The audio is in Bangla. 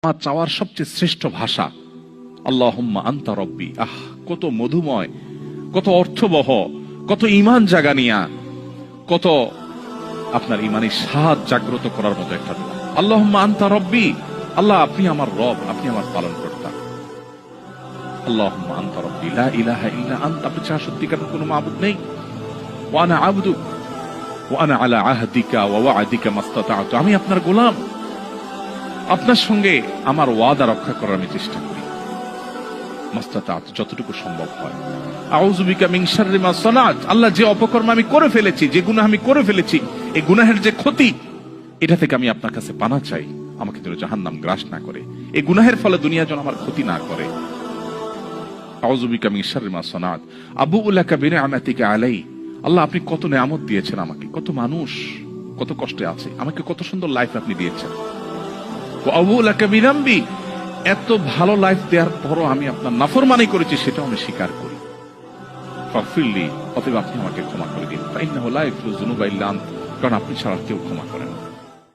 আমার চাওয়ার সবচেয়ে শ্রেষ্ঠ ভাষা আল্লাহুম্মা আনতা রব্বি। কত মধুময়, কত অর্থবহ, কত ঈমান জাগানিয়া, কত আপনার ঈমানি স্বাদ জাগ্রত করার মতো একটা দোয়া। আল্লাহুম্মা আনতা রব্বি, আল্লাহ আপনি আমার রব, আপনি আমার পালনকর্তা। আল্লাহুম্মা আনতা রব্বি লা ইলাহা ইল্লা আনতা, আপনি ছাড়া সত্যিকার কোনো মাবুদ নেই। ওয়া আনা আবদুক ওয়া আনা আলা আহদিকা ওয়া ওয়া'দিকা মাসতাতা'তু, আমি আপনার গোলাম, আপনার সঙ্গে আমার ওয়াদা রক্ষা করার আমি চেষ্টা করি মাসতাতা'তু, যতটুকু সম্ভব হয়। আউযু বিকা মিন শাররি মা সানাত, আল্লাহ যে অপকর্ম আমি করে ফেলেছি, যে গুনাহ আমি করে ফেলেছি, এই গুনাহের যে ক্ষতি, এটা থেকে আমি আপনার কাছে পানা চাই, আমাকে যেন জাহান্নাম গ্রাস না করে, এই গুনাহের ফলে দুনিয়া যেন আমার ক্ষতি না করে। আউযু বিকা মিন শাররি মা সানাত আবুউ লাকা বিনি'মাতিকা আলাই, আল্লাহ আপনি কত নেয়ামত দিয়েছেন আমাকে, কত মানুষ কত কষ্টে আছে, আমাকে কত সুন্দর লাইফ আপনি দিয়েছেন। ওয়া আবুউ লাকা বিযামবি, এত ভালো লাইফ দেওয়ার পরও আমি আপনার নাফরমানি করেছি, সেটাও আমি স্বীকার করি। ফাগফিরলি, অতএব আপনি আমাকে ক্ষমা করে দিন। ফাইন্নাহু লা ইয়াগফিরু যুনুবা ইল্লা আনতা, কারণ আপনি ছাড়া কেউ ক্ষমা করেন না।